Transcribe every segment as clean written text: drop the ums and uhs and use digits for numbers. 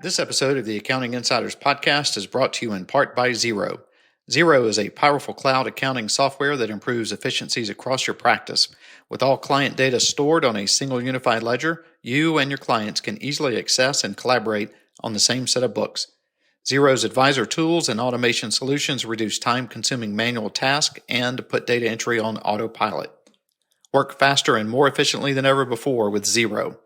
This episode of the Accounting Insiders podcast is brought to you in part by Xero. Xero is a powerful cloud accounting software that improves efficiencies across your practice. With all client data stored on a single unified ledger, you and your clients can easily access and collaborate on the same set of books. Xero's advisor tools and automation solutions reduce time-consuming manual tasks and put data entry on autopilot. Work faster and more efficiently than ever before with Xero.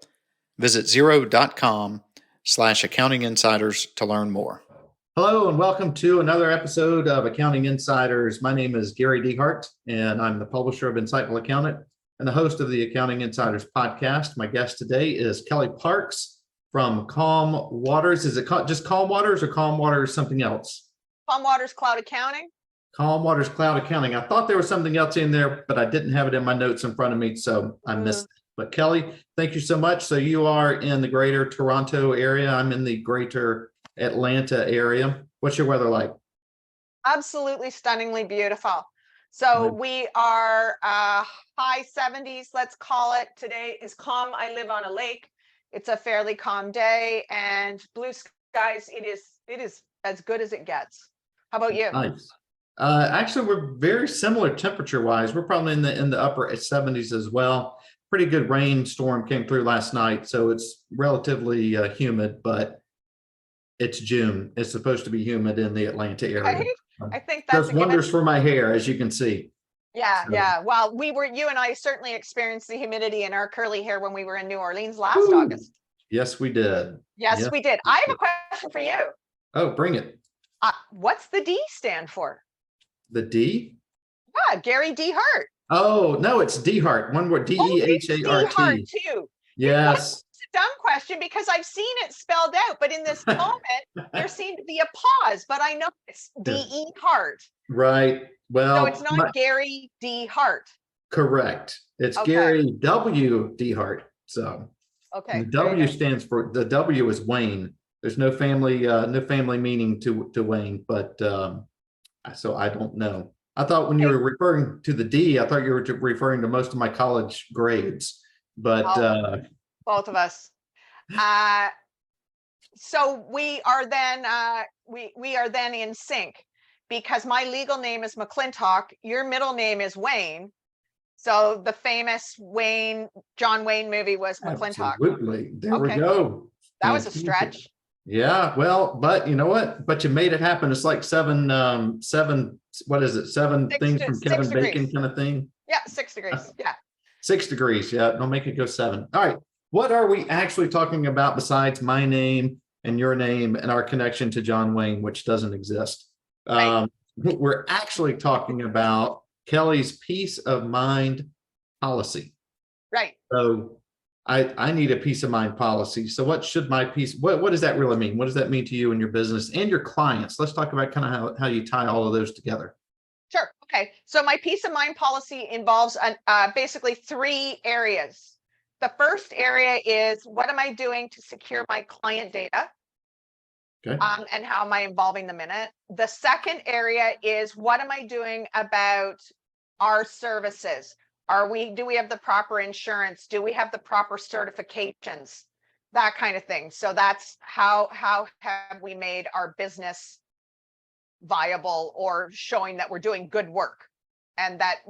Visit xero.com/accounting insiders to learn more. Hello and welcome to another episode of Accounting Insiders. My name is Gary DeHart and I'm the publisher of Insightful Accountant and the host of the Accounting Insiders podcast. My guest today is Kellie Parks from Calmwaters. Is it just Calmwaters or Calmwaters something else? Calmwaters Cloud Accounting. Calmwaters Cloud Accounting. I thought there was something else in there, but I didn't have it in my notes in front of me, so I missed it. But Kellie, thank you so much. So you are in the greater Toronto area. I'm in the greater Atlanta area. What's your weather like? Absolutely stunningly beautiful. So we are high 70s, let's call it. Today is calm. I live on a lake. It's a fairly calm day and blue skies. It is as good as it gets. How about you? Nice. Actually, we're very similar temperature-wise. We're probably in the upper 70s as well. Pretty good rainstorm came through last night, so it's relatively humid, but it's June. It's supposed to be humid in the Atlanta area. Right? I think that's does wonders for my hair, as you can see. Yeah, so. Yeah. Well, you and I certainly experienced the humidity in our curly hair when we were in New Orleans last August. Yes, we did. Yes, we did. I have a question for you. Oh, bring it. What's the D stand for? The D? Yeah, Gary DeHart. Oh, no, it's DeHart. One word, DeHart. DeHart too. Yes. It's a dumb question because I've seen it spelled out, but in this moment, there seemed to be a pause, but I know it's DeHart. Right. Well, so it's not Gary DeHart. Correct. It's Gary W. DeHart. So okay. The W stands for, the W is Wayne. There's no family meaning to Wayne, but so I don't know. I thought when you were referring to the D, I thought you were referring to most of my college grades, but both of us. So we are then we are then in sync because my legal name is McClintock. Your middle name is Wayne. So the famous John Wayne movie was McClintock. Absolutely. There we go. That was a stretch. Yeah, well, but you know what? But you made it happen. It's like seven, what is it? Seven things from Kevin Bacon kind of thing. Yeah, 6 degrees. Yeah. 6 degrees. Yeah, don't make it go 7. All right. What are we actually talking about besides my name and your name and our connection to John Wayne, which doesn't exist? Right. We're actually talking about Kellie's peace of mind policy. Right. So I need a peace of mind policy. So what should my peace, what does that really mean? What does that mean to you and your business and your clients? Let's talk about kind of how you tie all of those together. Sure. Okay. So my peace of mind policy involves basically 3 areas. The first area is what am I doing to secure my client data? Okay. And how am I involving them in it? The second area is what am I doing about our services? Do we have the proper insurance? Do we have the proper certifications? That kind of thing. So that's how have we made our business viable or showing that we're doing good work, and that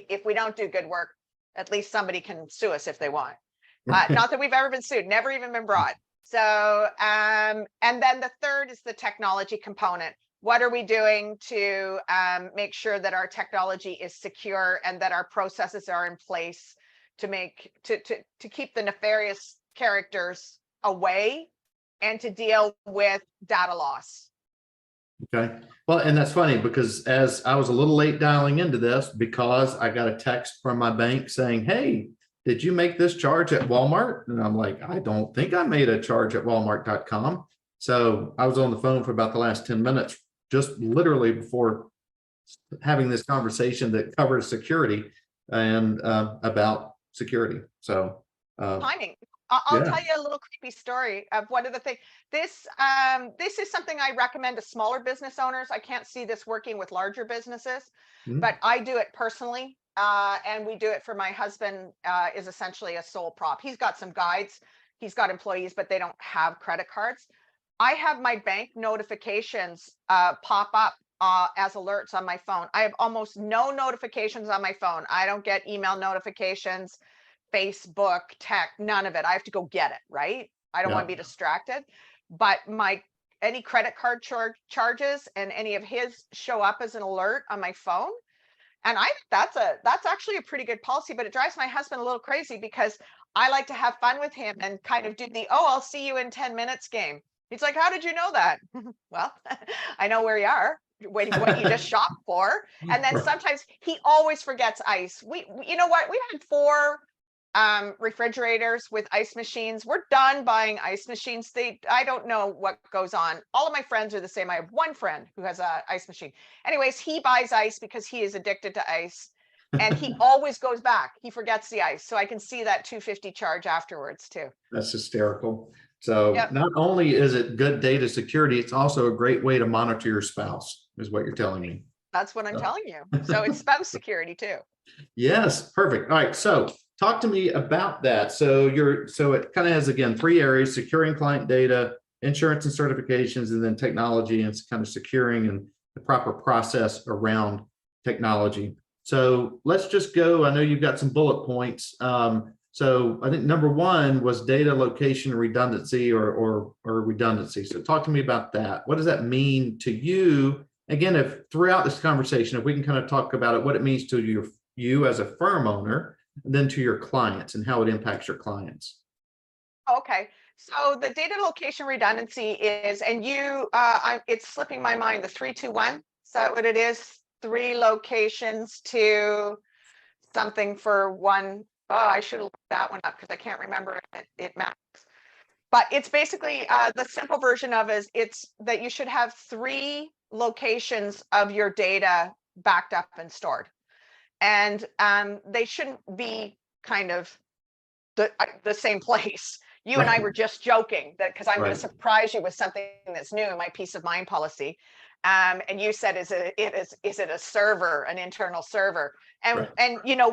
if we don't do good work, at least somebody can sue us if they want. Not that we've ever been sued, never even been brought. So and then the third is the technology component. What are we doing to make sure that our technology is secure and that our processes are in place to keep the nefarious characters away and to deal with data loss? Okay. Well, and that's funny because as I was a little late dialing into this because I got a text from my bank saying, hey, did you make this charge at Walmart? And I'm like, I don't think I made a charge at Walmart.com. So I was on the phone for about the last 10 minutes, just literally before having this conversation that covers security and about security. So timing. I'll tell you a little creepy story of one of the things. This is something I recommend to smaller business owners. I can't see this working with larger businesses, but I do it personally. and we do it for my husband, is essentially a sole prop. He's got some guides, he's got employees, but they don't have credit cards. I have my bank notifications pop up as alerts on my phone. I have almost no notifications on my phone. I don't get email notifications, Facebook, tech, none of it. I have to go get it, right? I don't want to be distracted. But any credit card charges and any of his show up as an alert on my phone. And that's actually a pretty good policy, but it drives my husband a little crazy because I like to have fun with him and kind of do the, oh, I'll see you in 10 minutes game. He's like, how did you know that? Well, I know where you are, what you just shopped for. And then sometimes he always forgets ice. You know what? We had 4 refrigerators with ice machines. We're done buying ice machines. I don't know what goes on. All of my friends are the same. I have one friend who has a ice machine. Anyways, he buys ice because he is addicted to ice, and he always goes back. He forgets the ice. So I can see that $250 charge afterwards too. That's hysterical. So not only is it good data security, it's also a great way to monitor your spouse, is what you're telling me. That's what I'm telling you. So it's spouse security too. Yes, perfect. All right. So talk to me about that. So it kind of has, again, 3 areas: securing client data, insurance and certifications, and then technology. And it's kind of securing and the proper process around technology. So let's just go. I know you've got some bullet points. So I think number 1 was data location redundancy or redundancy. So talk to me about that. What does that mean to you? Again, if throughout this conversation, if we can kind of talk about it, what it means to you as a firm owner, and then to your clients and how it impacts your clients. Okay. So the data location redundancy is, and it's slipping my mind, the 3-2-1. Is that what it is? 3 locations to something for one. Oh, I should have looked that one up because I can't remember it matters. But it's basically the simple version of it's that you should have 3 locations of your data backed up and stored. And they shouldn't be kind of the same place. You and I were just joking that because I'm going to surprise you with something that's new in my peace of mind policy. And you said, is it a server, an internal server? And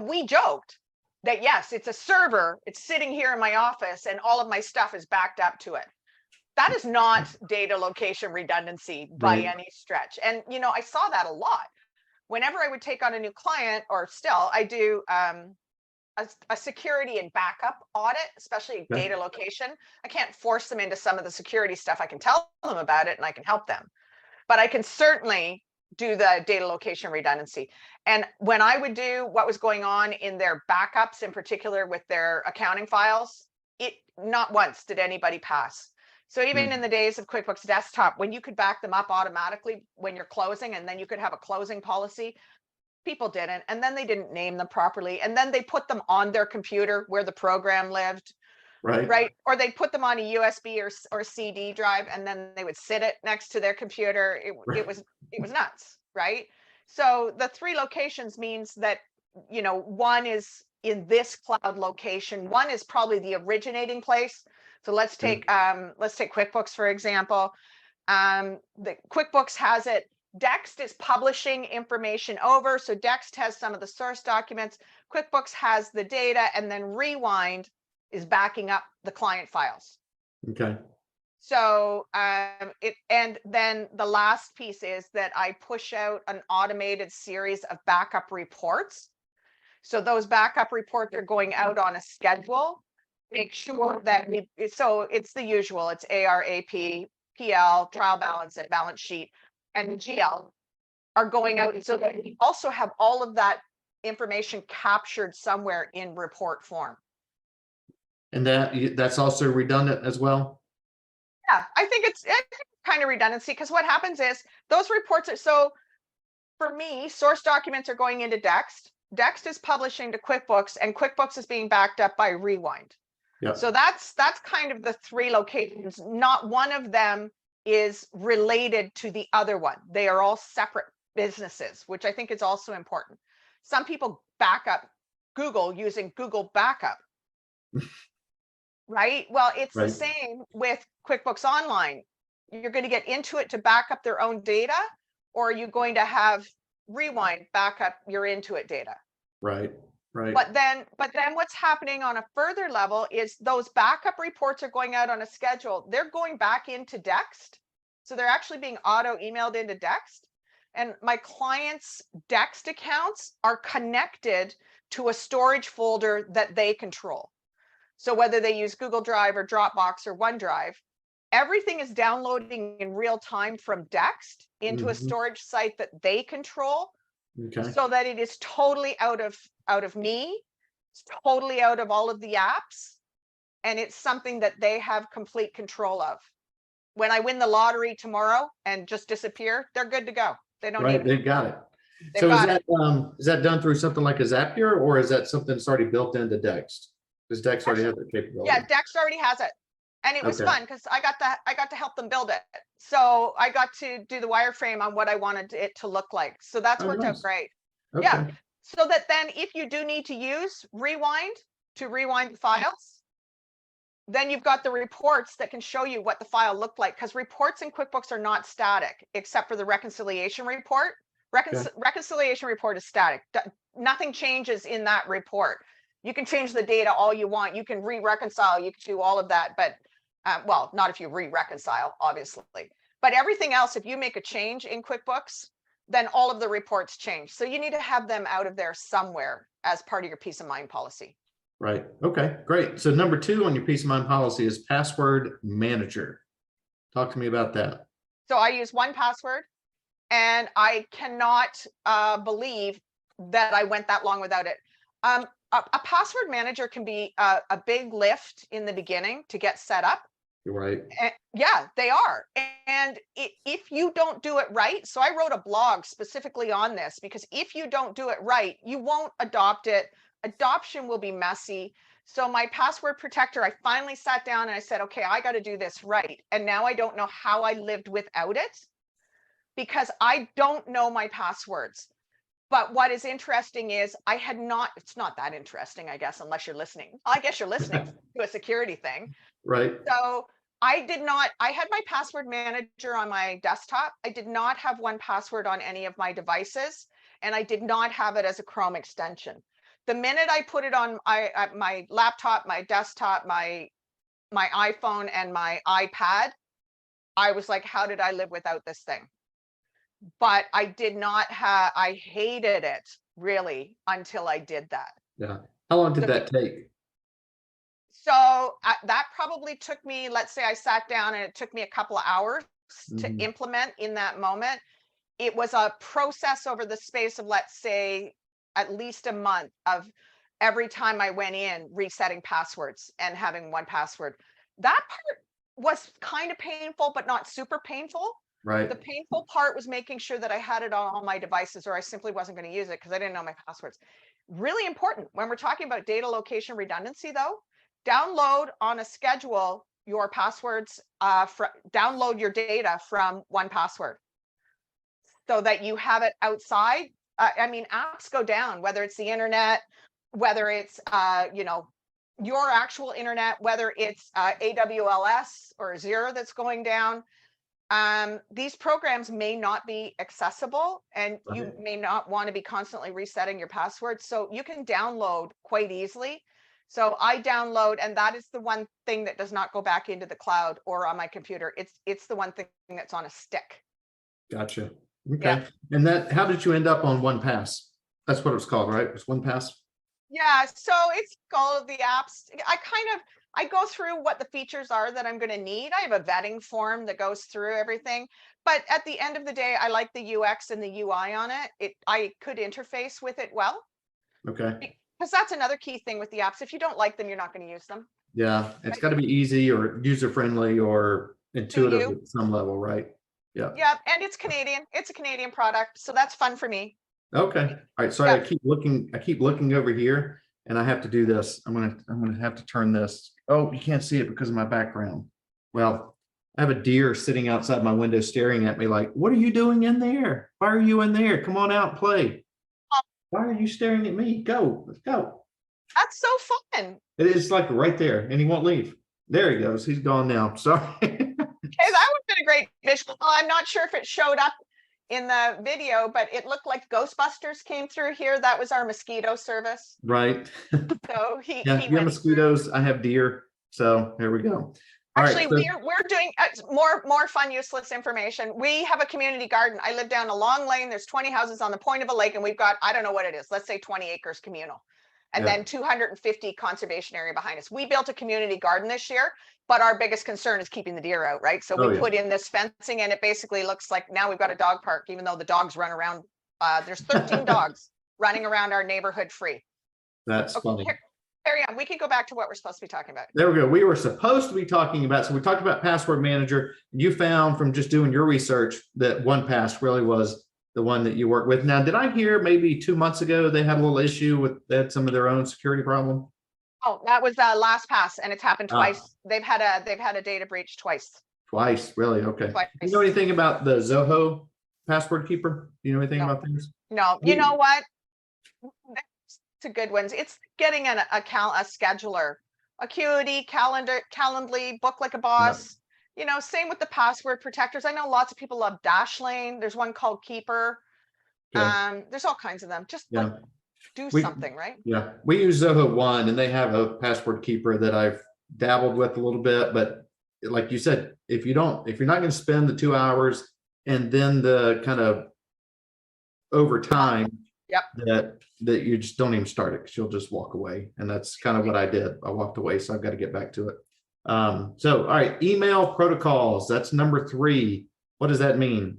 we joked that yes, it's a server. It's sitting here in my office, and all of my stuff is backed up to it. That is not data location redundancy by any stretch. And I saw that a lot. Whenever I would take on a new client, or still, I do a security and backup audit, especially data location. I can't force them into some of the security stuff. I can tell them about it and I can help them, but I can certainly do the data location redundancy. And when I would do what was going on in their backups, in particular with their accounting files, not once did anybody pass. So even in the days of QuickBooks Desktop, when you could back them up automatically when you're closing, and then you could have a closing policy, people didn't. And then they didn't name them properly. And then they put them on their computer where the program lived. Right. Or they put them on a USB or CD drive, and then they would sit it next to their computer. It was nuts. Right. So the 3 locations means that, one is in this cloud location. One is probably the originating place. So let's take QuickBooks, for example. The QuickBooks has it. Dext is publishing information over. So Dext has some of the source documents. QuickBooks has the data, and then Rewind is backing up the client files. Okay. So and then the last piece is that I push out an automated series of backup reports. So those backup reports are going out on a schedule. Make sure that so it's the usual. It's AR, AP, PL, trial balance, and balance sheet, and GL are going out, so that we also have all of that information captured somewhere in report form. And that's also redundant as well? Yeah, I think it's kind of redundancy, because what happens is those reports are, so for me, source documents are going into Dext. Dext is publishing to QuickBooks, and QuickBooks is being backed up by Rewind. Yep. So that's kind of the 3 locations. Not one of them is related to the other one. They are all separate businesses, which I think is also important. Some people back up Google using Google Backup. Right? Well, it's the same with QuickBooks Online. You're going to get Intuit to back up their own data, or are you going to have Rewind back up your Intuit data? Right. Right. But then what's happening on a further level is those backup reports are going out on a schedule. They're going back into Dext. So they're actually being auto emailed into Dext. And my clients' Dext accounts are connected to a storage folder that they control. So whether they use Google Drive or Dropbox or OneDrive, everything is downloading in real time from Dext into a storage site that they control. Okay. So that it is totally out of me, it's totally out of all of the apps, and it's something that they have complete control of. When I win the lottery tomorrow and just disappear, they're good to go. They don't Right. need me. They've got it. They've So got it. is that done through something like a Zapier, or is that something that's already built into Dext? Does Dext already have that capability? Yeah, Dex already has it. And it was Okay. fun because I got to help them build it. So I got to do the wireframe on what I wanted it to look like. So that's Oh, worked out nice. great. Okay. Yeah. So that then if you do need to use rewind to rewind the files, then you've got the reports that can show you what the file looked like, because reports in QuickBooks are not static, except for the reconciliation report. Reconciliation report is static. Nothing changes in that report. You can change the data all you want. You can re-reconcile. You can do all of that, but well, not if you re-reconcile, obviously. But everything else, if you make a change in QuickBooks, then all of the reports change. So you need to have them out of there somewhere as part of your peace of mind policy. Right. Okay, great. So number 2 on your peace of mind policy is password manager. Talk to me about that. So I use 1Password, and I cannot believe that I went that long without it. A password manager can be a big lift in the beginning to get set up. You're right. And yeah, they are. And if you don't do it right, so I wrote a blog specifically on this, because if you don't do it right, you won't adopt it. Adoption will be messy. So my password protector, I finally sat down and I said, okay, I got to do this right. And now I don't know how I lived without it, because I don't know my passwords. But what is interesting is it's not that interesting, I guess, unless you're listening. I guess you're listening to a security thing. Right. So I had my password manager on my desktop. I did not have 1Password on any of my devices, and I did not have it as a Chrome extension. The minute I put it on my laptop, my desktop, my iPhone, and my iPad, I was like, how did I live without this thing? But I hated it really until I did that. Yeah. How long did that take? So that probably took me, let's say I sat down and it took me a couple of hours to implement in that moment. It was a process over the space of, let's say, at least a month of every time I went in, resetting passwords and having 1Password. That part was kind of painful, but not super painful. Right. The painful part was making sure that I had it on all my devices, or I simply wasn't going to use it because I didn't know my passwords. Really important when we're talking about data location redundancy, though. Download on a schedule your passwords, download your data from 1Password so that you have it outside. I mean, apps go down, whether it's the internet, whether it's, your actual internet, whether it's AWLS or Azure that's going down. These programs may not be accessible, and you may not want to be constantly resetting your password. So you can download quite easily. So I download, and that is the one thing that does not go back into the cloud or on my computer. It's the one thing that's on a stick. Gotcha. Okay. Yeah. And how did you end up on 1Pass? That's what it was called, right? It was 1Pass. Yeah. So it's all of the apps. I go through what the features are that I'm going to need. I have a vetting form that goes through everything. But at the end of the day, I like the UX and the UI on it. I could interface with it well. Okay. Because that's another key thing with the apps. If you don't like them, you're not going to use them. Yeah. It's got to be easy or user-friendly or intuitive at some level, right? Yeah. Yeah. And it's Canadian. It's a Canadian product. So that's fun for me. Okay. All right. Sorry, I keep looking over here, and I have to do this. I'm gonna have to turn this. Oh, you can't see it because of my background. Well, I have a deer sitting outside my window staring at me like, what are you doing in there? Why are you in there? Come on out and play. Why are you staring at me? Go, let's go. That's so fun. It is like right there, and he won't leave. There he goes. He's gone now. Sorry. Okay, that would have been a great visual. I'm not sure if it showed up in the video, but it looked like Ghostbusters came through here. That was our mosquito service. Right. So he Yeah, you have went through. mosquitoes. I have deer. So here we go. All right. Actually, So, we're doing more fun, useless information. We have a community garden. I live down a long lane. There's 20 houses on the point of a lake, and we've got, I don't know what it is. Let's say 20 acres communal, and yeah. then 250 conservation area behind us. We built a community garden this year, but our biggest concern is keeping the deer out, right? So we put in this fencing, and it basically looks like now we've got a dog park, even though the dogs run around. There's 13 dogs running around our neighborhood free. That's funny. Carry on. We can go back to what we're supposed to be talking about. There we go. We were supposed to be talking about, so we talked about password manager. You found from just doing your research that 1Pass really was the one that you work with. Now, did I hear maybe 2 months ago they had a little issue with, they had some of their own security problem? Oh, that was LastPass, and it's happened twice. They've had a data breach twice. Twice, really? Okay. Twice. Do you know anything about the Zoho password keeper? Do you know anything about things? No. You know what? It's a good one. It's getting a scheduler, Acuity, Calendly, Book Like a Boss. You know, same with the password protectors. I know lots of people love Dashlane. There's one called Keeper. There's all kinds of them. Just like, do something, right? Yeah, we use Zoho One, and they have a password keeper that I've dabbled with a little bit. But like you said, if you're not going to spend the 2 hours and then the kind of over time, that you just don't even start it, because you'll just walk away. And that's kind of what I did. I walked away, so I've got to get back to it. So, all right, email protocols. That's number 3. What does that mean?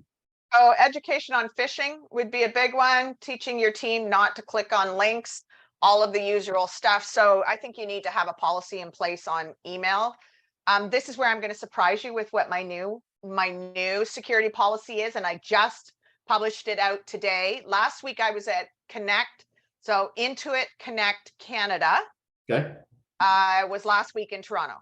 Oh, education on phishing would be a big one. Teaching your team not to click on links, all of the usual stuff. So I think you need to have a policy in place on email. This is where I'm going to surprise you with what my new security policy is, and I just published it out today. Last week I was at Connect, so Intuit Connect Canada. Okay. I was last week in Toronto.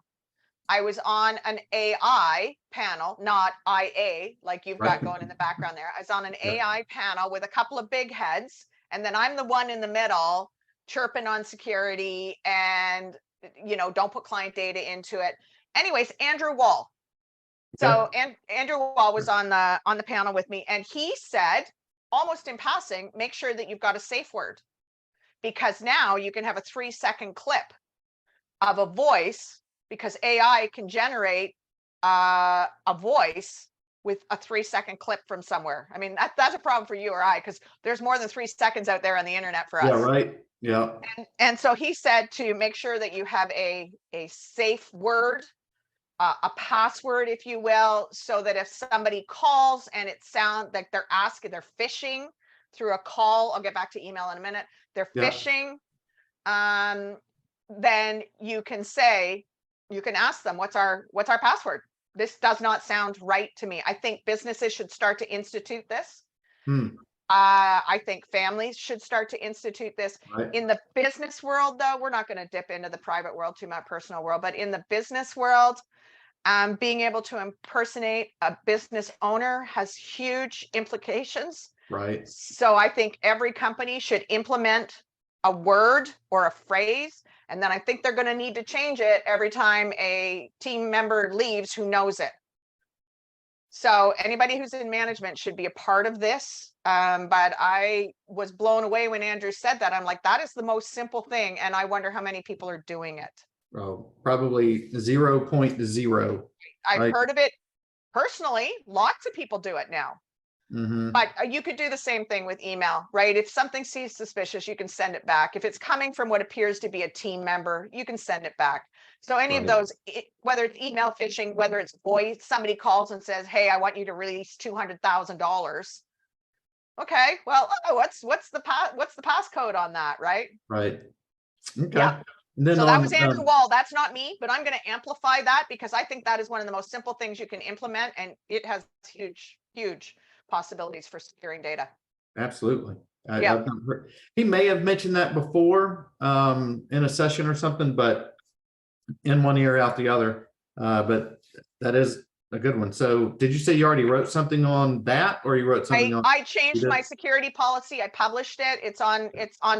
I was on an AI panel, not IA, like you've got going in the background there. I was on an AI panel with a couple of big heads, and then I'm the one in the middle chirping on security and, you know, don't put client data into it. Anyways, Andrew Wall. So Andrew Wall was on the panel with me, and he said, almost in passing, make sure that you've got a safe word, because now you can have a 3-second clip of a voice, because AI can generate a voice with a 3-second clip from somewhere. I mean, that's a problem for you or I, because there's more than 3 seconds out there on the internet for us. Yeah, right. Yeah. And so he said to make sure that you have a safe word, a password, if you will, so that if somebody calls and it sounds like they're phishing through a call, I'll get back to email in a minute, they're phishing, then you can ask them, what's our password? This does not sound right to me. I think businesses should start to institute this. I think families should start to institute this. In the business world, though, we're not going to dip into the private world, too much personal world, but in the business world, being able to impersonate a business owner has huge implications. Right. So I think every company should implement a word or a phrase, and then I think they're going to need to change it every time a team member leaves who knows it. So anybody who's in management should be a part of this. But I was blown away when Andrew said that. I'm like, that is the most simple thing, and I wonder how many people are doing it. Oh, probably 0.0. I've heard of it personally. Lots of people do it now. But you could do the same thing with email, right? If something seems suspicious, you can send it back. If it's coming from what appears to be a team member, you can send it back. So any of those, whether it's email phishing, whether it's voice, somebody calls and says, hey, I want you to release $200,000. Okay, well, what's the passcode on that, right? Right. Okay. Yeah. And then so that was Andrew Wall. That's not me, but I'm going to amplify that, because I think that is one of the most simple things you can implement, and it has huge possibilities for securing data. Absolutely. He may have mentioned that before in a session or something, but in one ear out the other. But that is a good one. So did you say you already wrote something on that, or you wrote something on? I changed my security policy. I published it. It's on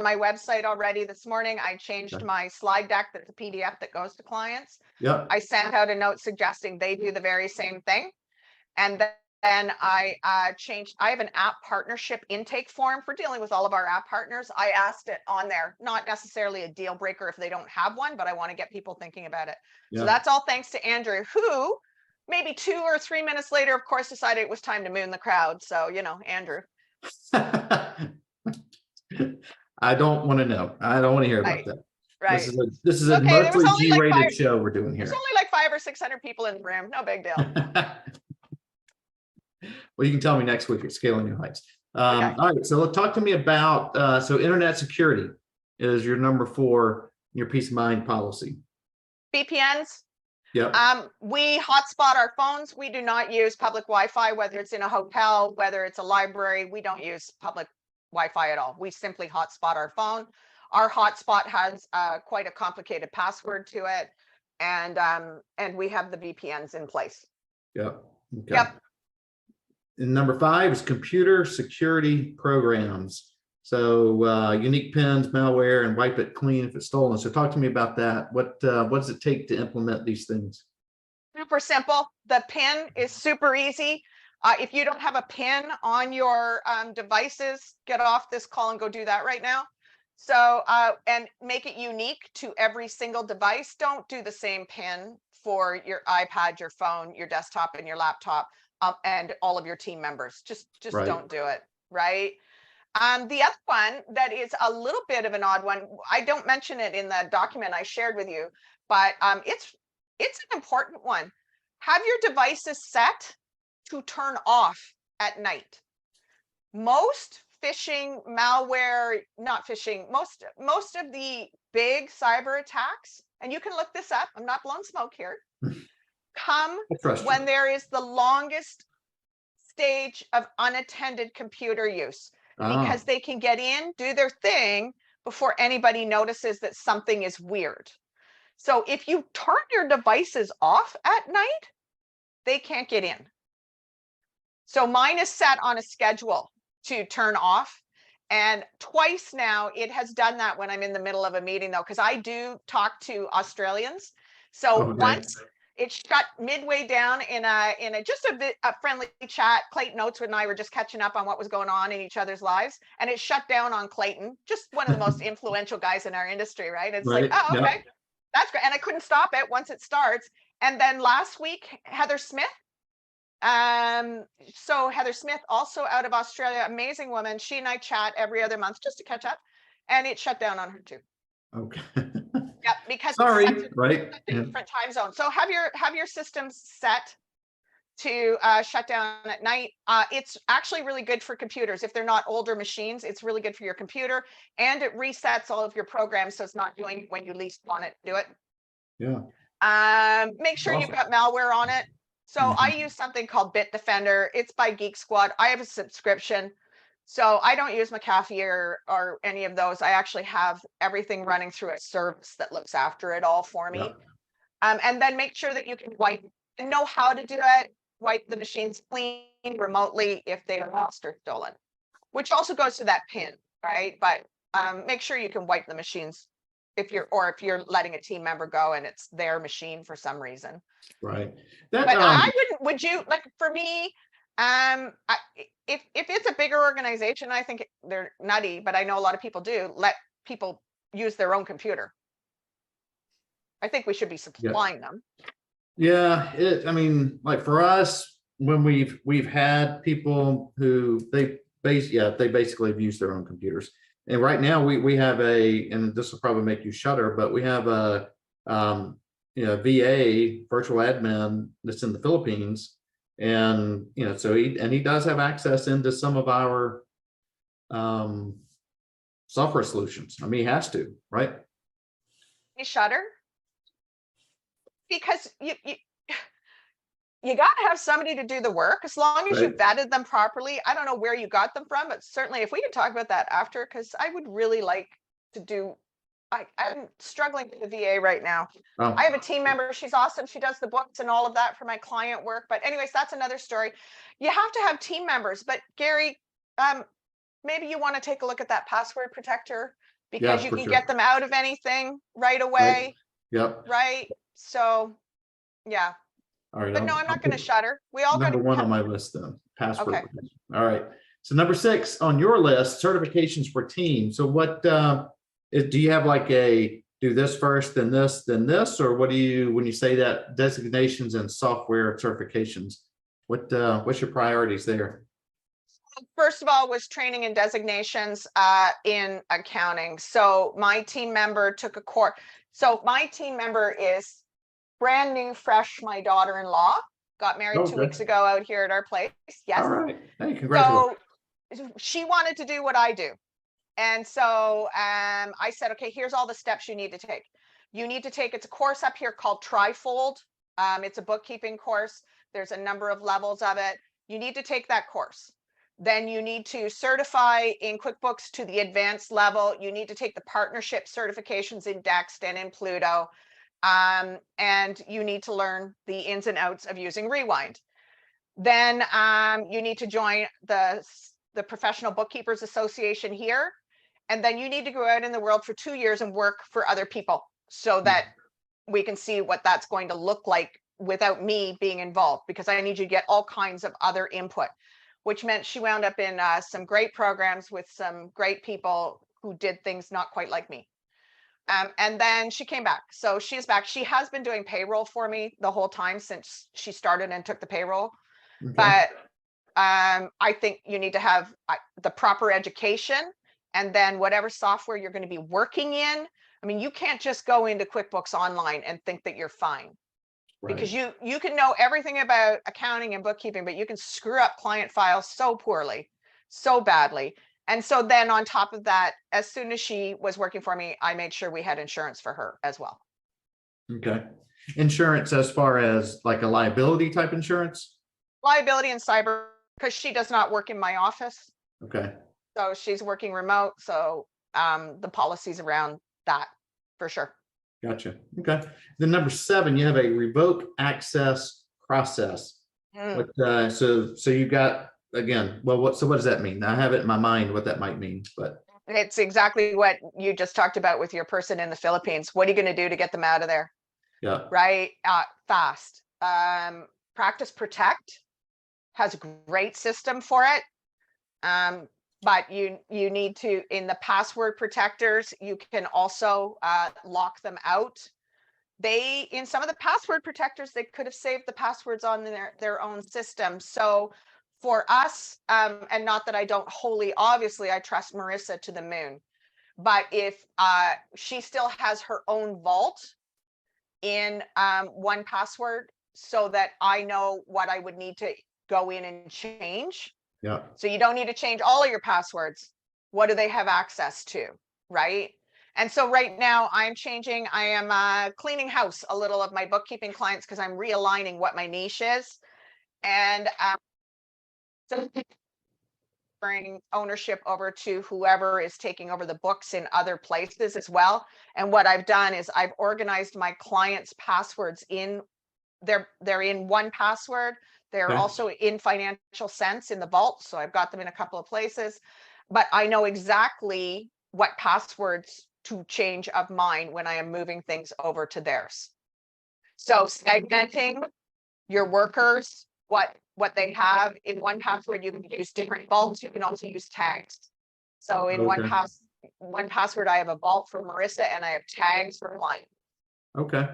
my website already this morning. I changed my slide deck, that's a PDF that goes to clients. I sent out a note suggesting they do the very same thing. And And I have an app partnership intake form for dealing with all of our app partners. I asked it on there, not necessarily a deal breaker if they don't have one, but I want to get people thinking about it. Yeah. So that's all thanks to Andrew, who maybe 2 or 3 minutes later, of course, decided it was time to moon the crowd. So, Andrew. I don't want to know. I don't want to hear about Right. that. Right. This is a Okay, there was mostly only like G-rated show we're doing There's here. only like 500 or 600 people in the room. No big deal. Well, you can tell me next week at Scaling New Heights. Okay. All right, so talk to me about so internet security is your number 4, your peace of mind policy. VPNs. Yep. We hotspot our phones. We do not use public Wi-Fi, whether it's in a hotel, whether it's a library. We don't use public Wi-Fi at all. We simply hotspot our phone. Our hotspot has quite a complicated password to it, and we have the VPNs in place. Yep. Okay. Yep. And number 5 is computer security programs. So unique pins, malware, and wipe it clean if it's stolen. So talk to me about that. What does it take to implement these things? Super simple. The pin is super easy. If you don't have a pin on your devices, get off this call and go do that right now. So, and make it unique to every single device. Don't do the same pin for your iPad, your phone, your desktop, and your laptop, and all of your team members. Just Right. Don't do it, right? The other one that is a little bit of an odd one, I don't mention it in the document I shared with you, but it's an important one. Have your devices set to turn off at night. Most phishing, malware, not phishing, most of the big cyber attacks, and you can look this up, I'm not blowing smoke here, come when there is the longest stage of unattended computer use, because they can get in, do their thing before anybody notices that something is weird. So if you turn your devices off at night, they can't get in. So mine is set on a schedule to turn off. And twice now it has done that when I'm in the middle of a meeting, though, because I do talk to Australians. So once it shut midway down in a just a friendly chat. Clayton Oatswood and I were just catching up on what was going on in each other's lives, and it shut down on Clayton, just one of the most influential guys in our industry, right? It's like, oh, okay, yep. That's great. And I couldn't stop it once it starts. And then last week, Heather Smith. So Heather Smith, also out of Australia, amazing woman. She and I chat every other month just to catch up, and it shut down on her too. Okay. Yep, because sorry, right? Different time zone. So have your systems set to shut down at night. It's actually really good for computers. If they're not older machines, it's really good for your computer, and it resets all of your programs, so it's not doing when you least want it to do it. Yeah. Make sure you've got malware on it. So I use something called Bitdefender. It's by Geek Squad. I have a subscription. So I don't use McAfee or any of those. I actually have everything running through a service that looks after it all for me. Yeah. And then make sure that you can know how to do it, wipe the machines clean remotely if they are lost or stolen, which also goes to that PIN, right? But make sure you can wipe the machines if you're letting a team member go and it's their machine for some reason. Right. But I wouldn't, would you, like, for me, if it's a bigger organization, I think they're nutty, but I know a lot of people do let people use their own computer. I think we should be supplying them. Yeah, I mean, like for us, when we've had people who they basically have used their own computers. And right now we have and this will probably make you shudder, but we have a VA, virtual admin, that's in the Philippines. And so he does have access into some of our software solutions. I mean, he has to, right? You shudder because you got to have somebody to do the work, as long as you vetted them properly. I don't know where you got them from, but certainly if we could talk about that after, because I would really like to do. I'm struggling with the VA right now. Oh. I have a team member. She's awesome. She does the books and all of that for my client work. But anyways, that's another story. You have to have team members. But Gary, maybe you want to take a look at that password protector, because you can get them out of anything right away. Right. Yep. Right. So, yeah. All right. But no, I'm I'll not going to put shut her. We all got number to one have, on my list then. Password okay. protection. All right. So number 6 on your list, certifications for team. So what do you have like a do this first, then this, or what do you when you say that designations and software certifications? What's your priorities there? First of all was training and designations in accounting. So my team member took a course. So my team member is brand new, fresh. My daughter-in-law got married 2 weeks ago out here at our place. Yes. All right. Hey, congratulations. So she wanted to do what I do. And so I said, okay, here's all the steps you need to take. You need to take, it's a course up here called Trifold. It's a bookkeeping course. There's a number of levels of it. You need to take that course. Then you need to certify in QuickBooks to the advanced level. You need to take the partnership certifications in Dext and in Pluto. And you need to learn the ins and outs of using Rewind. Then you need to join the Professional Bookkeepers Association here. And then you need to go out in the world for 2 years and work for other people so that we can see what that's going to look like without me being involved, because I need you to get all kinds of other input, which meant she wound up in some great programs with some great people who did things not quite like me. And then she came back. So she's back. She has been doing payroll for me the whole time since she started and took the payroll. Okay. But I think you need to have the proper education, and then whatever software you're going to be working in. I mean, you can't just go into QuickBooks Online and think that you're fine. Right. Because you can know everything about accounting and bookkeeping, but you can screw up client files so poorly, so badly. And so then on top of that, as soon as she was working for me, I made sure we had insurance for her as well. Okay. Insurance as far as like a liability type insurance? Liability and cyber, because she does not work in my office. Okay. So she's working remote. So the policies around that for sure. Gotcha. Okay. Then number 7, you have a revoke access process. So you've got, again, well, what does that mean? I have it in my mind what that might mean, but it's exactly what you just talked about with your person in the Philippines. What are you going to do to get them out of there? Yeah. Right. Fast. Practice Protect has a great system for it. But you need to, in the password protectors, you can also lock them out. In some of the password protectors, they could have saved the passwords on their own system. So for us, and not that I don't wholly, obviously, I trust Marissa to the moon. But if she still has her own vault in 1Password, so that I know what I would need to go in and change. Yeah. So you don't need to change all of your passwords. What do they have access to, right? And so right now I am cleaning house a little of my bookkeeping clients because I'm realigning what my niche is. And so bring ownership over to whoever is taking over the books in other places as well. And what I've done is I've organized my clients' passwords in, they're in 1Password. They're also in Financial Sense in the vault. So I've got them in a couple of places, but I know exactly what passwords to change of mine when I am moving things over to theirs. So segmenting your workers, what they have in 1Password, you can use different vaults. You can also use tags. So in 1Password, I have a vault for Marissa and I have tags for mine. Okay.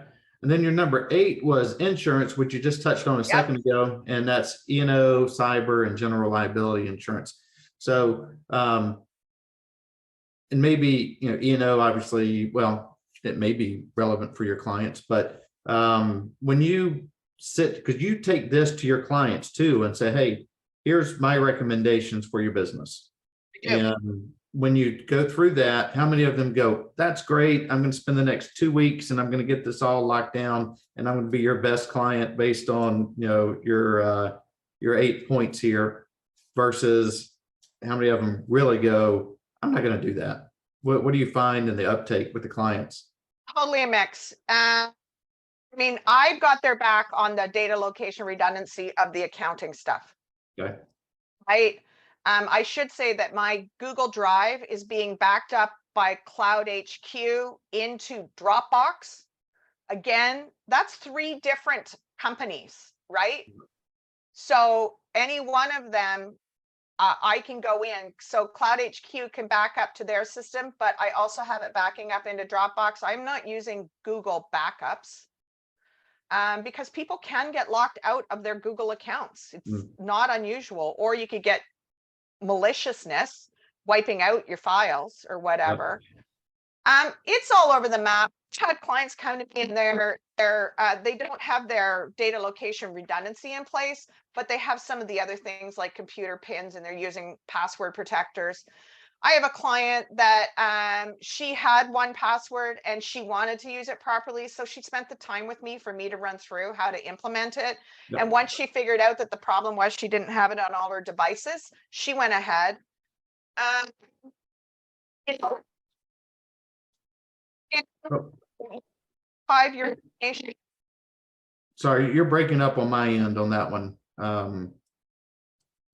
And then your number 8 was insurance, which you just touched on a second ago, and that's E&O, cyber, and general liability insurance. So, and maybe, E&O, obviously, well, it may be relevant for your clients, but when you because you take this to your clients too and say, hey, here's my recommendations for your business. And when you go through that, how many of them go, that's great, I'm going to spend the next 2 weeks and I'm going to get this all locked down and I'm going to be your best client based on, your 8 points here, versus how many of them really go, I'm not going to do that? What do you find in the uptake with the clients? Totally a mix. I mean, I've got their back on the data location redundancy of the accounting stuff. Okay. I should say that my Google Drive is being backed up by Cloud HQ into Dropbox. Again, that's 3 different companies, right? So any one of them, I can go in. So Cloud HQ can back up to their system, but I also have it backing up into Dropbox. I'm not using Google backups because people can get locked out of their Google accounts. It's not unusual. Or you could get maliciousness wiping out your files or whatever. It's all over the map. I've had clients come to me and they don't have their data location redundancy in place, but they have some of the other things like computer pins and they're using password protectors. I have a client that she had one password and she wanted to use it properly. So she spent the time with me for me to run through how to implement it. Yep. And once she figured out that the problem was she didn't have it on all her devices, she went ahead. You know, 5-year. Sorry, you're breaking up on my end on that one.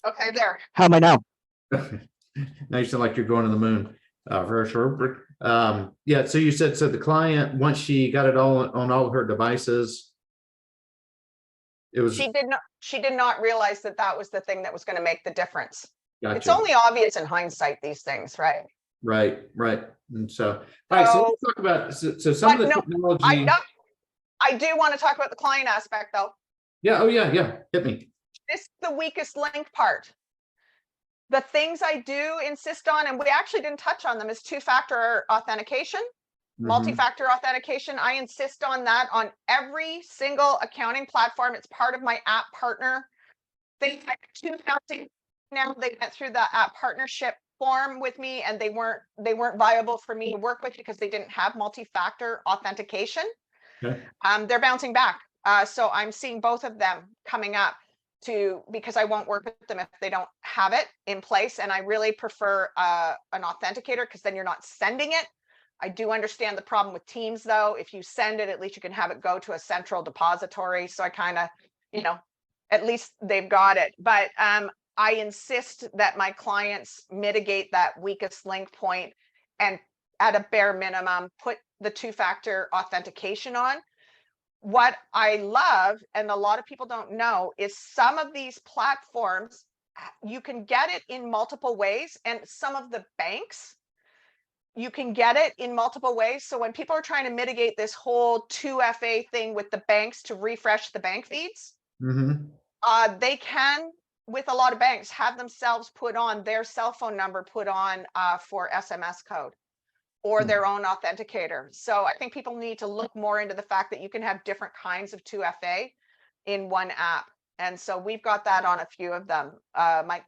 Okay, there. How am I now? Now you sound like you're going to the moon. Yeah, so you said, so the client, once she got it all on all her devices, it was. She did not realize that that was the thing that was going to make the difference. Gotcha. It's only obvious in hindsight, these things, right? Right. And so, all right, so let's talk about, so some of the technology. I do want to talk about the client aspect though. Yeah, oh yeah, hit me. This is the weakest link part. The things I do insist on, and we actually didn't touch on them, is two-factor authentication, multi-factor authentication. I insist on that on every single accounting platform. It's part of my app partner. Things like now they went through the app partnership form with me and they weren't viable for me to work with because they didn't have multi-factor authentication. Okay. They're bouncing back. So I'm seeing both of them coming up because I won't work with them if they don't have it in place. And I really prefer an authenticator because then you're not sending it. I do understand the problem with Teams though. If you send it, at least you can have it go to a central depository. So I kind of, at least they've got it. But I insist that my clients mitigate that weakest link point and at a bare minimum, put the two-factor authentication on. What I love, and a lot of people don't know, is some of these platforms, you can get it in multiple ways. And some of the banks, you can get it in multiple ways. So when people are trying to mitigate this whole 2FA thing with the banks to refresh the bank feeds, they can, with a lot of banks, have themselves put on their cell phone number put on for SMS code or their own authenticator. So I think people need to look more into the fact that you can have different kinds of 2FA in one app. And so we've got that on a few of them. My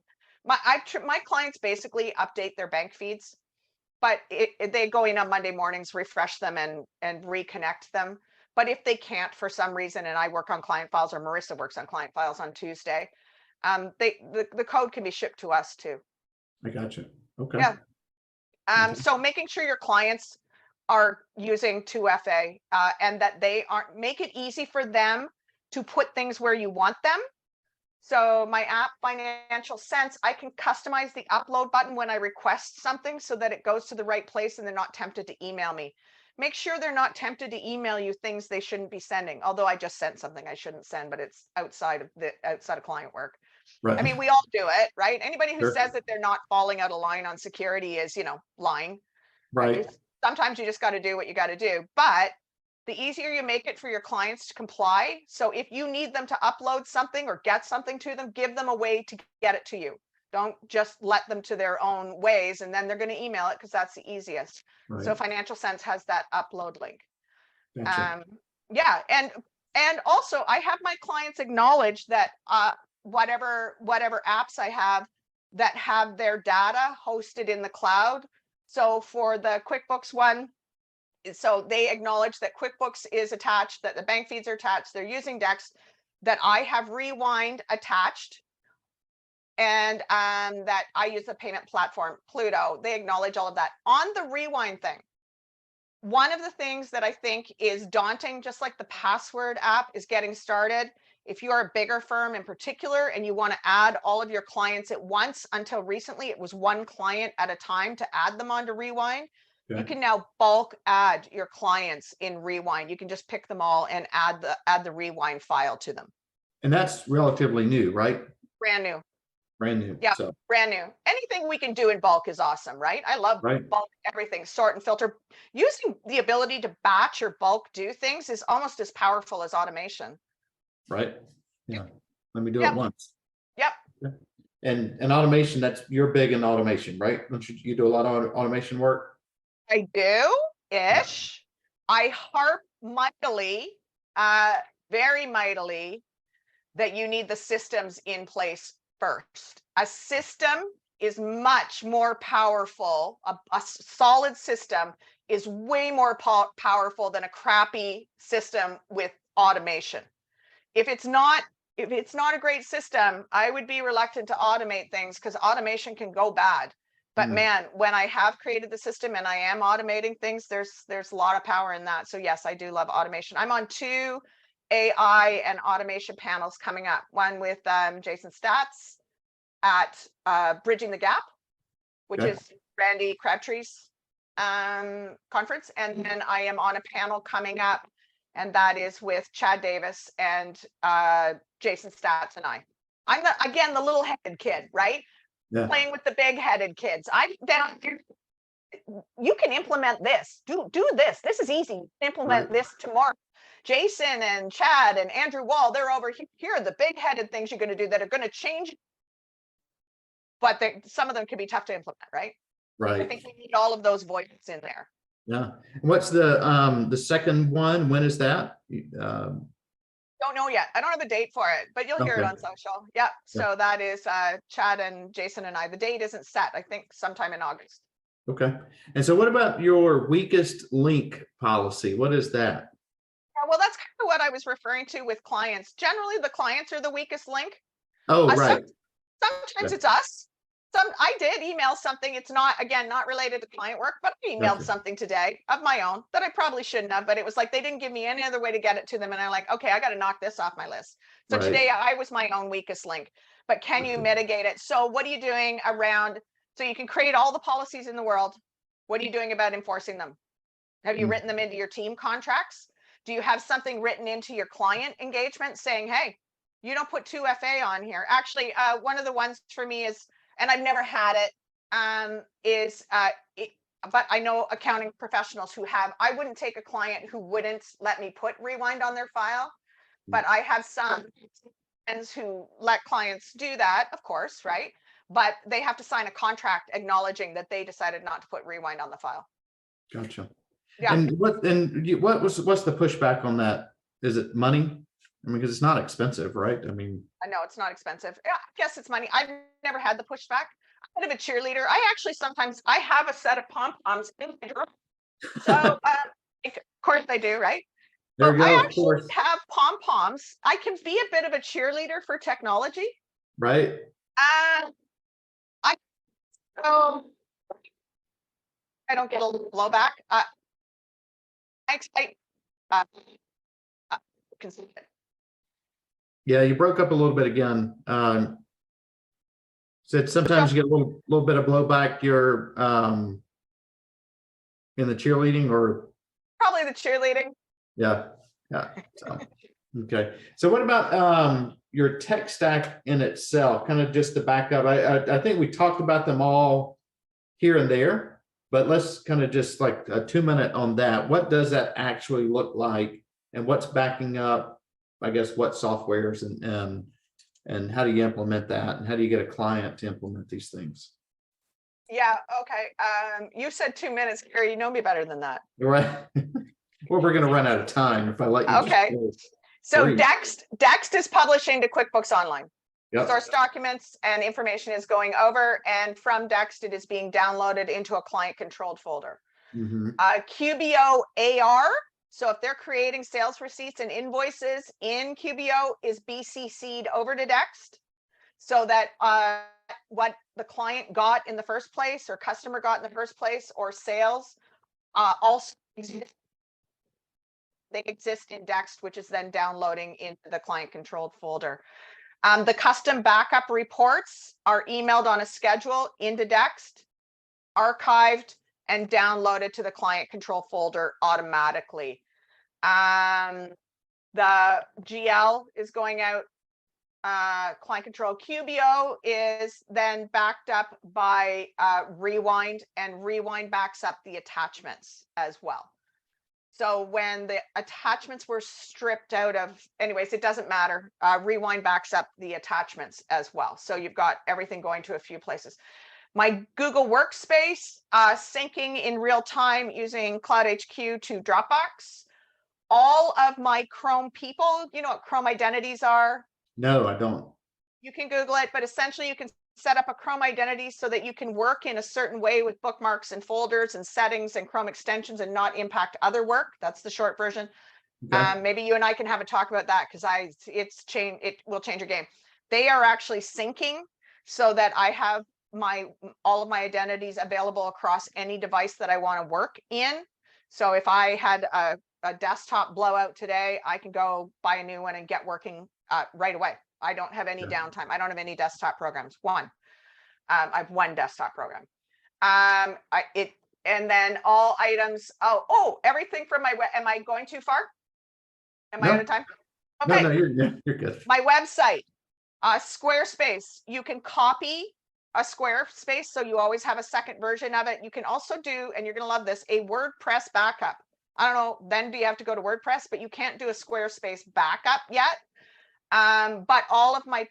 clients basically update their bank feeds, but they go in on Monday mornings, refresh them and reconnect them. But if they can't for some reason, and I work on client files or Marissa works on client files on Tuesday, the code can be shipped to us too. I got you. Okay. Yeah. So making sure your clients are using 2FA and that they aren't, make it easy for them to put things where you want them. So my app, Financial Sense, I can customize the upload button when I request something so that it goes to the right place and they're not tempted to email me. Make sure they're not tempted to email you things they shouldn't be sending. Although I just sent something I shouldn't send, but it's outside of client work. Right. I mean, we all do it, right? Anybody who says that they're not falling out of line on security is, lying. Right. Sometimes you just got to do what you got to do. But the easier you make it for your clients to comply. So if you need them to upload something or get something to them, give them a way to get it to you. Don't just let them to their own ways and then they're going to email it because that's the easiest. Right. So Financial Sense has that upload link. Gotcha. Yeah. And also I have my clients acknowledge that whatever apps I have that have their data hosted in the cloud. So for the QuickBooks one, so they acknowledge that QuickBooks is attached, that the bank feeds are attached, they're using Dex, that I have Rewind attached, and that I use the payment platform, Pluto. They acknowledge all of that. On the Rewind thing, one of the things that I think is daunting, just like the password app is getting started, if you are a bigger firm in particular and you want to add all of your clients at once, until recently it was one client at a time to add them onto Rewind. You Okay. can now bulk add your clients in Rewind. You can just pick them all and add the Rewind file to them. And that's relatively new, right? Brand new. Brand new. Yeah, So, brand new. Anything we can do in bulk is awesome, right? I love right. bulk everything, sort and filter. Using the ability to batch or bulk do things is almost as powerful as automation. Right. Yeah. Let me do Yep. it once. Yep. And automation, you're big in automation, right? Don't you do a lot of automation work? I do-ish. I harp mightily, very mightily, that you need the systems in place first. A system is much more powerful. A solid system is way more powerful than a crappy system with automation. If it's not a great system, I would be reluctant to automate things because automation can go bad. But man, when I have created the system and I am automating things, there's a lot of power in that. So yes, I do love automation. I'm on 2 AI and automation panels coming up. One with Jason Statz at Bridging the Gap, which Okay. is Randy Crabtree's conference. And then I am on a panel coming up, and that is with Chad Davis and Jason Statz and I. I'm again the little headed kid, right? Yeah. Playing with the big headed kids. I'm down here. You can implement this. Do this. This is easy. Implement this tomorrow. Jason and Chad and Andrew Wall, they're over here. The big headed things you're going to do that are going to change. But some of them can be tough to implement, right? Right. I think we need all of those voices in there. Yeah. And what's the second one? When is that? Don't know yet. I don't have a date for it, but you'll hear it on social. Yeah. So that is Chad and Jason and I. The date isn't set. I think sometime in August. Okay. And so what about your weakest link policy? What is that? Yeah, well, that's kind of what I was referring to with clients. Generally, the clients are the weakest link. Oh, right. Sometimes it's us. I did email something. It's not, again, not related to client work, but I emailed something today of my own that I probably shouldn't have, but it was like, they didn't give me any other way to get it to them. And I'm like, okay, I got to knock this off my list. So today I was my own weakest link, but can you mitigate it? So what are you doing around, so you can create all the policies in the world. What are you doing about enforcing them? Have you written them into your team contracts? Do you have something written into your client engagement saying, hey, you don't put 2FA on here? Actually, one of the ones for me is, and I've never had it, but I know accounting professionals who have. I wouldn't take a client who wouldn't let me put Rewind on their file, but I have some friends who let clients do that, of course, right? But they have to sign a contract acknowledging that they decided not to put Rewind on the file. Gotcha. Yeah. And what's the pushback on that? Is it money? I mean, because it's not expensive, right? I mean, I know it's not expensive. Yeah, I guess it's money. I've never had the pushback. I'm kind of a cheerleader. I actually sometimes I have a set of pom-poms in my drawer. So of course I do, right? there you go. I Of course. have pom-poms. I can be a bit of a cheerleader for technology. Right. I don't get a little blowback. I concede it. Yeah, you broke up a little bit again. Said sometimes you get a little bit of blowback. You're in the cheerleading, or Probably the cheerleading. yeah. So, okay. So what about your tech stack in itself? Kind of just to back up. I think we talked about them all here and there, but let's kind of just like a 2-minute on that. What does that actually look like, and what's backing up, I guess, what softwares, and how do you implement that, and how do you get a client to implement these things? Yeah. Okay. You said 2 minutes, Gary. You know me better than that. Right. Well, we're going to run out of time if I let you. Okay. So Dext is publishing to QuickBooks Online. Yep. Source documents and information is going over, and from Dext it is being downloaded into a client controlled folder. QBO AR. So if they're creating sales receipts and invoices in QBO, is BCC'd over to Dext, so that what the client got in the first place, or customer got in the first place, or sales also they exist in Dext, which is then downloading into the client controlled folder. The custom backup reports are emailed on a schedule into Dext, archived, and downloaded to the client control folder automatically. The GL is going out, client control. QBO is then backed up by Rewind, and Rewind backs up the attachments as well. So when the attachments were stripped out of, anyways, it doesn't matter. Rewind backs up the attachments as well. So you've got everything going to a few places. My Google Workspace, syncing in real time using Cloud HQ to Dropbox. All of my Chrome people, you know what Chrome identities are? No, I don't. You can Google it, but essentially you can set up a Chrome identity so that you can work in a certain way with bookmarks and folders and settings and Chrome extensions and not impact other work. That's the short version. Okay. Maybe you and I can have a talk about that, because it will change your game. They are actually syncing so that I have all of my identities available across any device that I want to work in. So if I had a desktop blowout today, I can go buy a new one and get working right away. I don't have any downtime. I don't have any desktop programs. I have one desktop program. And then all items. Oh, everything from my web. Am I going too far? Am I out of time? Okay. No, you're good. My website, Squarespace. You can copy a Squarespace, so you always have a second version of it. You can also do, and you're going to love this, a WordPress backup. I don't know, then do you have to go to WordPress, but you can't do a Squarespace backup yet. But all of my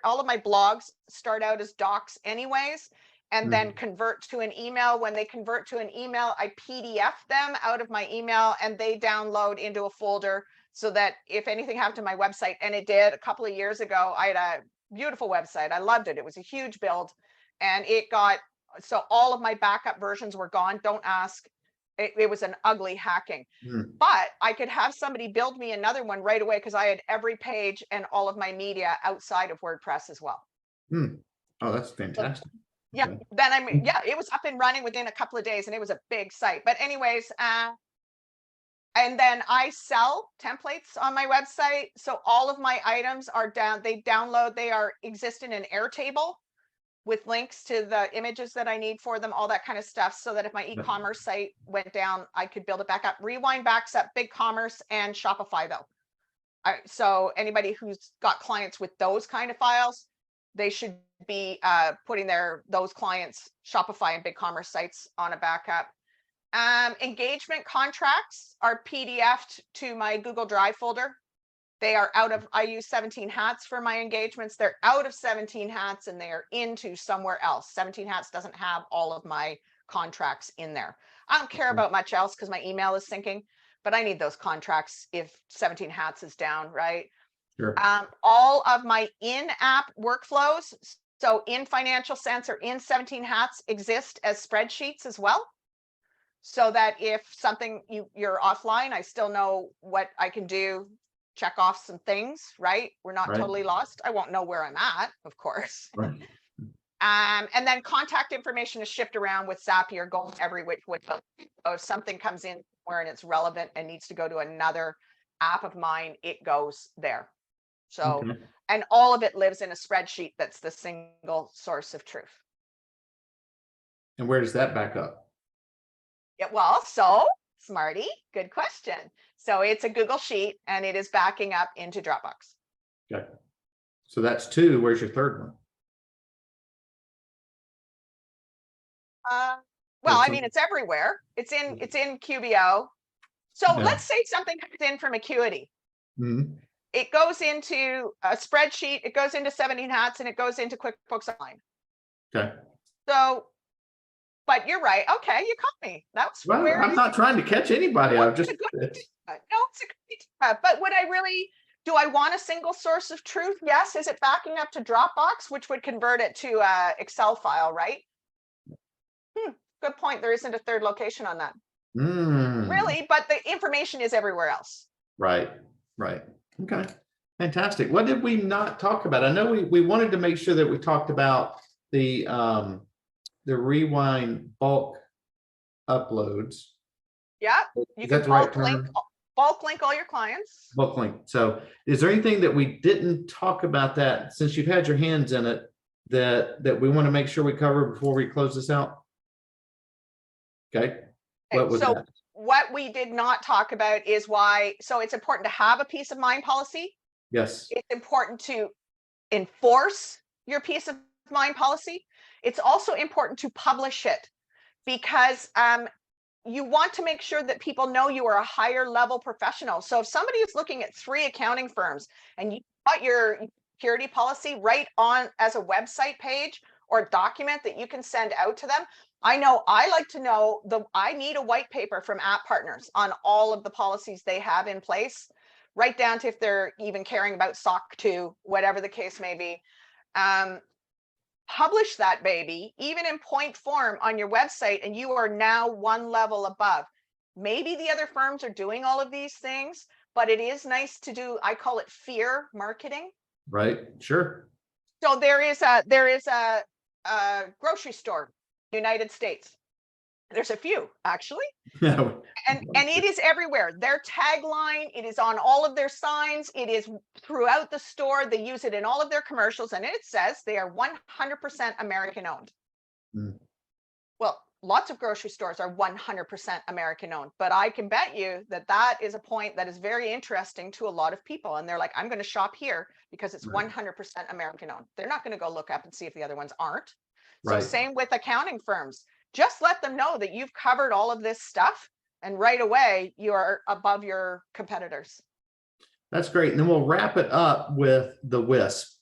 all of my blogs start out as docs anyways, and then convert to an email. When they convert to an email, I PDF them out of my email and they download into a folder, so that if anything happened to my website, and it did a couple of years ago, I had a beautiful website. I loved it. It was a huge build, and so all of my backup versions were gone. Don't ask. It was an ugly hacking, but I could have somebody build me another one right away, because I had every page and all of my media outside of WordPress as well. Oh, that's fantastic. So, yeah. Okay. Then it was up and running within a couple of days, and it was a big site. But anyways, and then I sell templates on my website. So all of my items are they exist in an Airtable with links to the images that I need for them, all that kind of stuff, so that if my e-commerce site went down, I could build it back up. Rewind backs up BigCommerce and Shopify though. So anybody who's got clients with those kind of files, they should be putting those clients' Shopify and BigCommerce sites on a backup. Engagement contracts are PDF'd to my Google Drive folder. They are I use 17 Hats for my engagements. They're out of 17 Hats and they are into somewhere else. 17 Hats doesn't have all of my contracts in there. I don't care about much else because my email is syncing, but I need those contracts if 17 Hats is down, right? Sure. All of my in-app workflows, so in Financial Sense or in 17 Hats, exist as spreadsheets as well. So that if something you're offline, I still know what I can do. Check off some things, right? We're not totally lost. I won't know where I'm at, of course. Right. And then contact information is shipped around with Zapier, going every which way. So if something comes in where and it's relevant and needs to go to another app of mine, it goes there. So, and all of it lives in a spreadsheet that's the single source of truth. And where does that back up? Yeah, well, so Smarty, good question. So it's a Google Sheet and it is backing up into Dropbox. Okay. So that's 2. Where's your third one? Well, I mean, it's everywhere. It's in QBO. So let's say something comes in from Acuity. It goes into a spreadsheet, it goes into 17 Hats, and it goes into QuickBooks Online. Okay. So, but you're right. Okay, you caught me. That's where I'm not trying to catch anybody. I'm just it's a great, but would do I want a single source of truth? Yes. Is it backing up to Dropbox, which would convert it to a Excel file, right? Good point. There isn't a third location on that. Really, but the information is everywhere else. Right. Okay. Fantastic. What did we not talk about? I know we wanted to make sure that we talked about the Rewind bulk uploads. Yeah, you can bulk link all your clients. Bulk link. So is there anything that we didn't talk about that, since you've had your hands in it, that we want to make sure we cover before we close this out? Okay. What was So that? what we did not talk about is why, so it's important to have a peace of mind policy. Yes. It's important to enforce your peace of mind policy. It's also important to publish it because you want to make sure that people know you are a higher level professional. So if somebody is looking at 3 accounting firms and you got your security policy right on as a website page or a document that you can send out to them, I know I like to know I need a white paper from App Partners on all of the policies they have in place, right down to if they're even caring about SOC 2, whatever the case may be. Publish that baby, even in point form on your website, and you are now one level above. Maybe the other firms are doing all of these things, but it is nice to do, I call it fear marketing. Right. Sure. So there is a grocery store, United States. There's a few actually. Yeah. And it is everywhere. Their tagline, it is on all of their signs, it is throughout the store. They use it in all of their commercials, and it says they are 100% American owned. Mm. Well, lots of grocery stores are 100% American owned, but I can bet you that that is a point that is very interesting to a lot of people. And they're like, I'm going to shop here because it's 100% American owned. They're not going to go look up and see if the other ones aren't. So Right. same with accounting firms. Just let them know that you've covered all of this stuff, and right away you are above your competitors. That's great. And then we'll wrap it up with the WISP.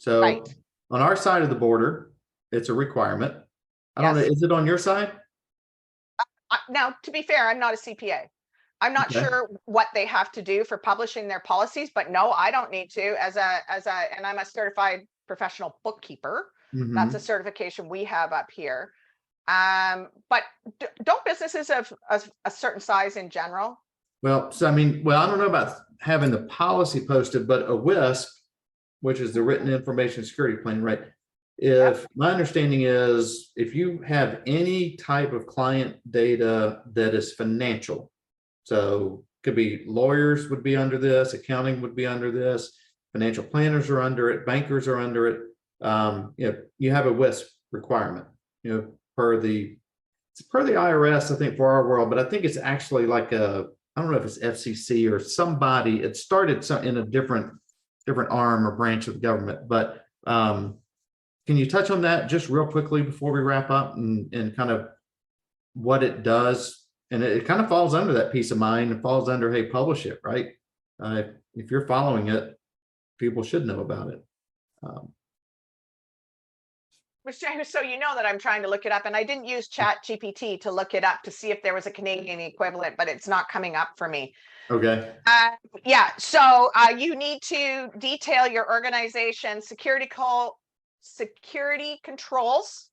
So Right. on our side of the border, it's a requirement. I don't know. Yes. Is it on your side? Now, to be fair, I'm not a CPA. I'm not Okay. sure what they have to do for publishing their policies, but no, I don't need to and I'm a certified professional bookkeeper. That's a certification we have up here. But don't businesses of a certain size in general? Well, so I mean, well, I don't know about having the policy posted, but a WISP, which is the written information security plan, right? If my understanding is if you have any type of client data that is financial, so could be lawyers would be under this, accounting would be under this, financial planners are under it, bankers are under it. You have a WISP requirement, per the IRS, I think, for our world, but I think it's actually like I don't know if it's FCC or somebody. It started in a different arm or branch of the government, but can you touch on that just real quickly before we wrap up and kind of what it does? And it kind of falls under that peace of mind and falls under, hey, publish it, right? If you're following it, people should know about it. So you know that I'm trying to look it up, and I didn't use Chat GPT to look it up to see if there was a Canadian equivalent, but it's not coming up for me. Okay. Yeah, so you need to detail your organization security controls,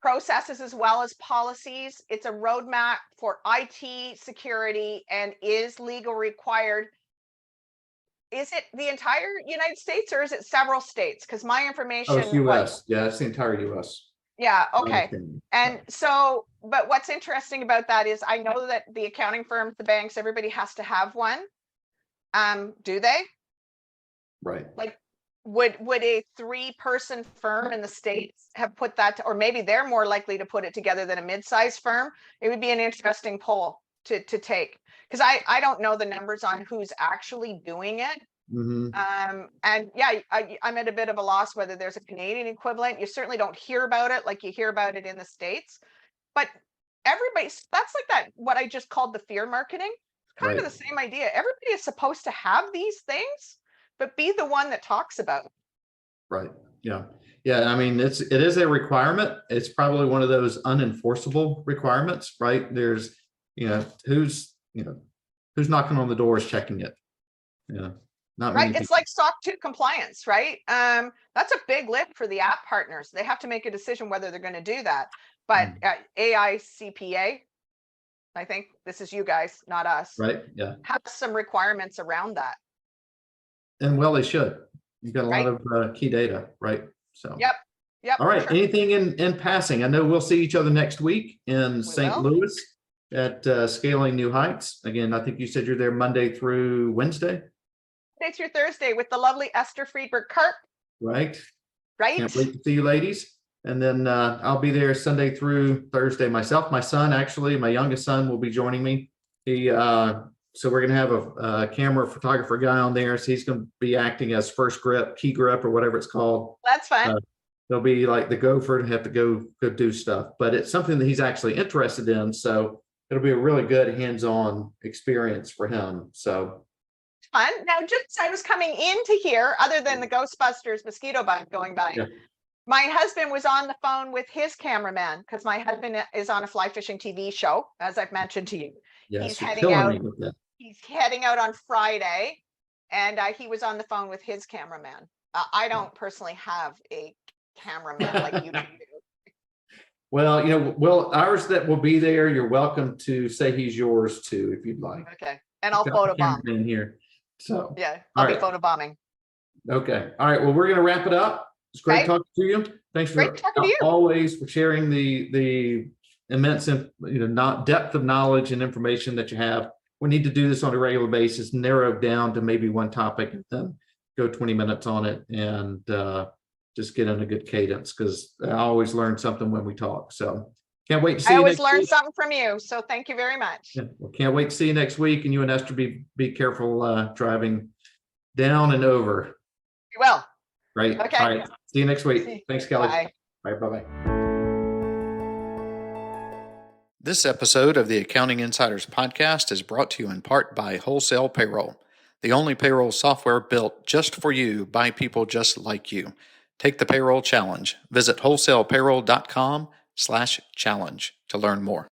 processes, as well as policies. It's a roadmap for IT security and is legal required. Is it the entire United States or is it several states? Because my information it's US. Yeah, it's the entire US. Yeah, okay. And so, but what's interesting about that is I know that the accounting firms, the banks, everybody has to have one. Do they? Right. Like, would a 3-person firm in the States have put that, or maybe they're more likely to put it together than a mid-sized firm? It would be an interesting poll to take, because I don't know the numbers on who's actually doing it. And yeah, I'm at a bit of a loss whether there's a Canadian equivalent. You certainly don't hear about it like you hear about it in the States, but that's like that, what I just called the fear marketing. It's kind of the same idea. Everybody is supposed to have these things, but be the one that talks about it. Right. Yeah. Yeah. I mean, it is a requirement. It's probably one of those unenforceable requirements, right? There's, who's knocking on the doors checking it. Yeah. Not right. many It's people. like SOC 2 compliance, right? That's a big lift for the app partners. They have to make a decision whether they're going to do that. But AICPA, I think this is you guys, not us. Right. Yeah. Have some requirements around that. And well, they should. You've got a lot of key data, right? So. Yep. All right. Sure. Anything in passing? I know we'll see each other next week in St. Louis at Scaling New Heights. Again, I think you said you're there Monday through Wednesday. Monday through Thursday with the lovely Esther Friedberg Karp. Right. Right. Can't wait to see you ladies. And then I'll be there Sunday through Thursday myself. My son, actually, my youngest son will be joining me. So we're going to have a camera photographer guy on there. So he's going to be acting as first grip, key grip, or whatever it's called. That's fun. They'll be like the gopher and have to go do stuff, but it's something that he's actually interested in. So it'll be a really good hands-on experience for him. So fun. Now, just as I was coming into here, other than the Ghostbusters mosquito bite going by, yeah. My husband was on the phone with his cameraman because my husband is on a fly fishing TV show, as I've mentioned to you. Yes, he's you're heading killing out. me with that. He's heading out on Friday, and he was on the phone with his cameraman. I don't personally have a cameraman like you do. Well, ours that will be there, you're welcome to say he's yours too, if you'd like. Okay, and I'll photobomb in here. So yeah, I'll be photobombing. Okay, all right. Well, we're going to wrap it up. It's great talking to you. Thanks for always for sharing the immense, not depth of knowledge and information that you have. We need to do this on a regular basis, narrow down to maybe one topic, and then go 20 minutes on it, and just get in a good cadence, because I always learn something when we talk. So can't wait to see you. I always learn something from you. So thank you very much. Yeah, well, can't wait to see you next week. And you and Esther, be careful driving down and over. You will. Right. Okay. All right. See you next week. Thanks, Kelly. Bye. All right. Bye-bye. This episode of the Accounting Insiders podcast is brought to you in part by Wholesale Payroll, the only payroll software built just for you by people just like you. Take the payroll challenge. Visit wholesalepayroll.com/challenge to learn more.